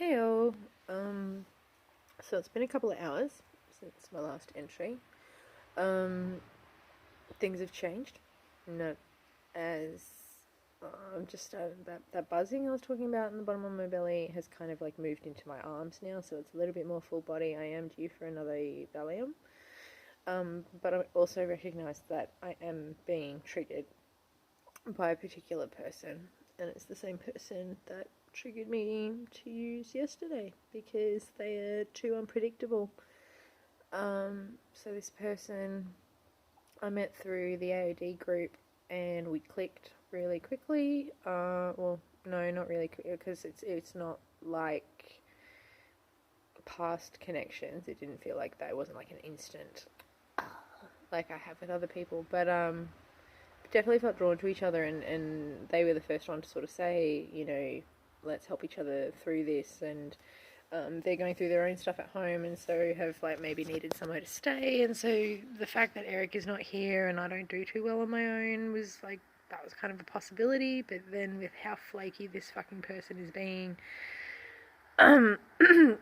Heyo. So it's been a couple of hours since my last entry. Um, Things have changed. Not as just that buzzing I was talking about in the bottom of my belly has kind of like moved into my arms now, so it's a little bit more full body. I am due for another Valium. But I also recognise that I am being triggered by a particular person, and it's the same person that triggered me to use yesterday because they are too unpredictable. So this person I met through the AOD group, and we clicked really quickly. Well, no, not really quickly because it's not like past connections. It didn't feel like that. It wasn't like an instant like I have with other people, but definitely felt drawn to each other, and they were the first one to sort of say, let's help each other through this, and they're going through their own stuff at home, and so have like maybe needed somewhere to stay, and so the fact that Eric is not here and I don't do too well on my own was like, that was kind of a possibility. But then with how flaky this fucking person is being,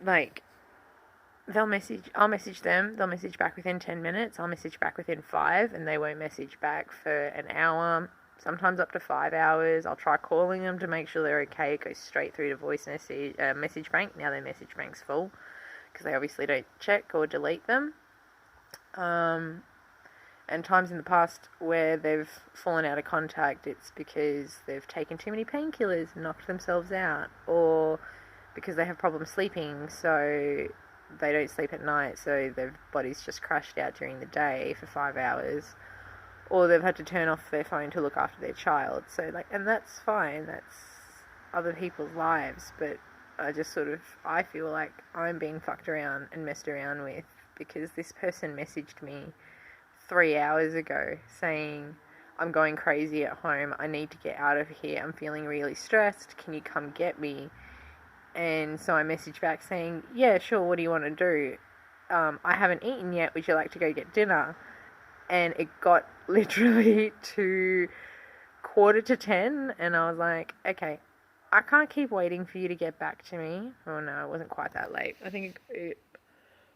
like, I'll message them, they'll message back within 10 minutes, I'll message back within 5, and they won't message back for an hour, sometimes up to 5 hours. I'll try calling them to make sure they're okay. It goes straight through to message bank. Now their message bank's full, because they obviously don't check or delete them. And times in the past where they've fallen out of contact, it's because they've taken too many painkillers and knocked themselves out, or because they have problems sleeping, so they don't sleep at night, so their body's just crashed out during the day for 5 hours, or they've had to turn off their phone to look after their child. So like, and that's fine, that's other people's lives, but I feel like I'm being fucked around and messed around with, because this person messaged me 3 hours ago saying, I'm going crazy at home, I need to get out of here, I'm feeling really stressed, can you come get me? And so I messaged back saying, yeah, sure, what do you want to do? I haven't eaten yet, would you like to go get dinner? And it got literally to 9:45, and I was like, okay, I can't keep waiting for you to get back to me. Oh no, it wasn't quite that late. I think it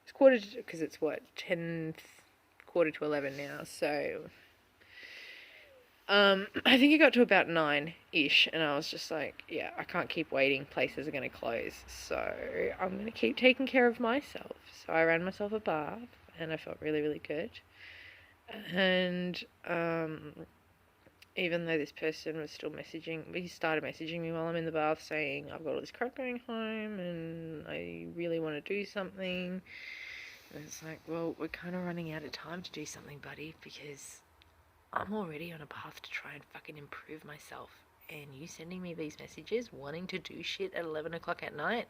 was quarter to, because it's what, 10, quarter to 11 now, so I think it got to about 9-ish, and I was just like, yeah, I can't keep waiting, places are going to close, so I'm going to keep taking care of myself. So I ran myself a bath, and I felt really, really good. And even though this person was still he started messaging me while I'm in the bath saying, I've got all this crap going home, and I really want to do something. And it's like, well, we're kind of running out of time to do something, buddy, because I'm already on a path to try and fucking improve myself, and you sending me these messages wanting to do shit at 11 o'clock at night,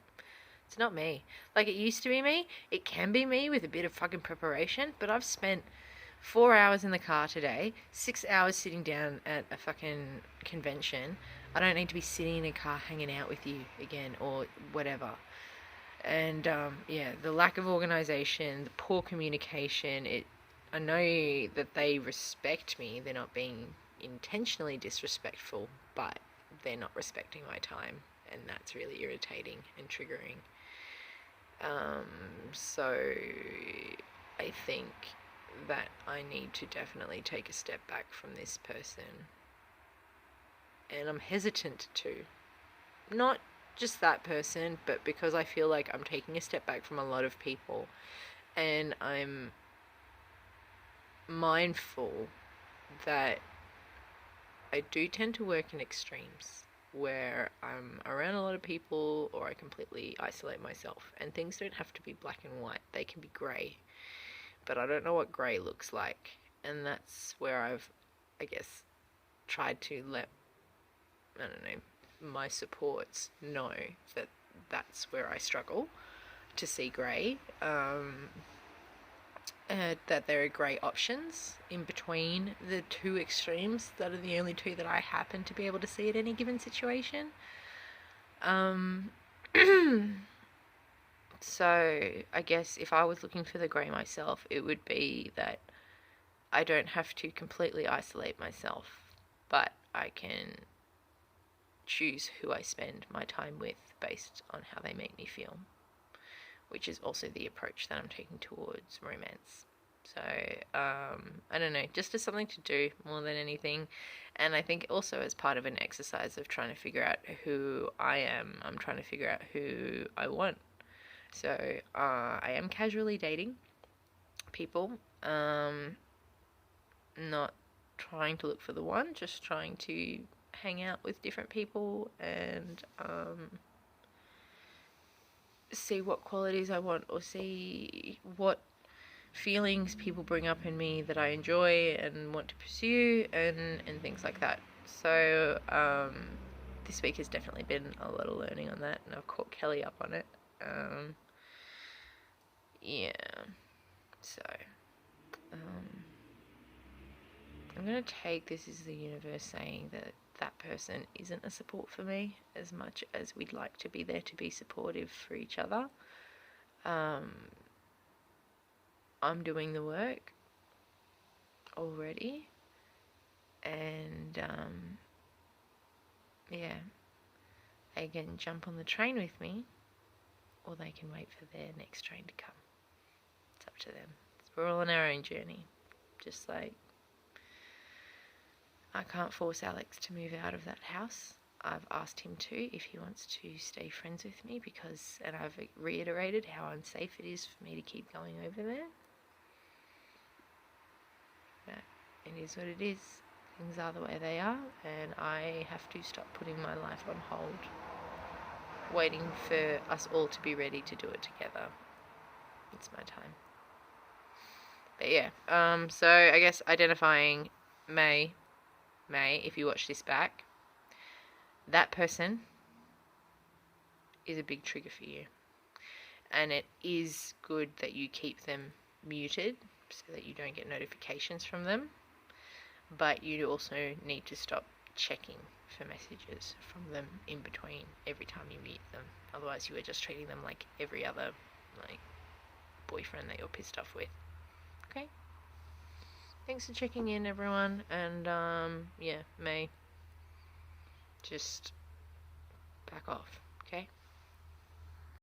it's not me. Like, it used to be me, it can be me with a bit of fucking preparation, but I've spent 4 hours in the car today, 6 hours sitting down at a fucking convention. I don't need to be sitting in a car hanging out with you again, or whatever. And yeah, the lack of organisation, the poor communication, I know that they respect me, they're not being intentionally disrespectful, but they're not respecting my time, and that's really irritating and triggering. So I think that I need to definitely take a step back from this person, and I'm hesitant to. Not just that person, but because I feel like I'm taking a step back from a lot of people, and I'm mindful that I do tend to work in extremes, where I'm around a lot of people or I completely isolate myself, and things don't have to be black and white, they can be grey, but I don't know what grey looks like, and that's where I've, I guess, tried to let, I don't know, my supports know that that's where I struggle to see grey. That there are grey options in between the two extremes that are the only two that I happen to be able to see at any given situation. So I guess if I was looking for the grey myself, it would be that I don't have to completely isolate myself, but I can choose who I spend my time with based on how they make me feel, which is also the approach that I'm taking towards romance. So, I don't know, just as something to do more than anything. And I think also as part of an exercise of trying to figure out who I am, I'm trying to figure out who I want. So, I am casually dating people, not trying to look for the one, just trying to hang out with different people and see what qualities I want, or see what feelings people bring up in me that I enjoy and want to pursue, and things like that. So this week has definitely been a lot of learning on that, and I've caught Kelly up on it. Yeah, so I'm going to take this as the universe saying that that person isn't a support for me as much as we'd like to be there to be supportive for each other. I'm doing the work already, and yeah, they can jump on the train with me, or they can wait for their next train to come. It's up to them. We're all on our own journey. Just like I can't force Alex to move out of that house. I've asked him to if he wants to stay friends with me, because, and I've reiterated how unsafe it is for me to keep going over there. But it is what it is. Things are the way they are, and I have to stop putting my life on hold, waiting for us all to be ready to do it together. It's my time. But yeah, so I guess identifying May, if you watch this back, that person is a big trigger for you. And it is good that you keep them muted so that you don't get notifications from them. But you also need to stop checking for messages from them in between every time you meet them. Otherwise you are just treating them like every other boyfriend that you're pissed off with. Okay? Thanks for checking in, everyone. And yeah, May, just back off, okay?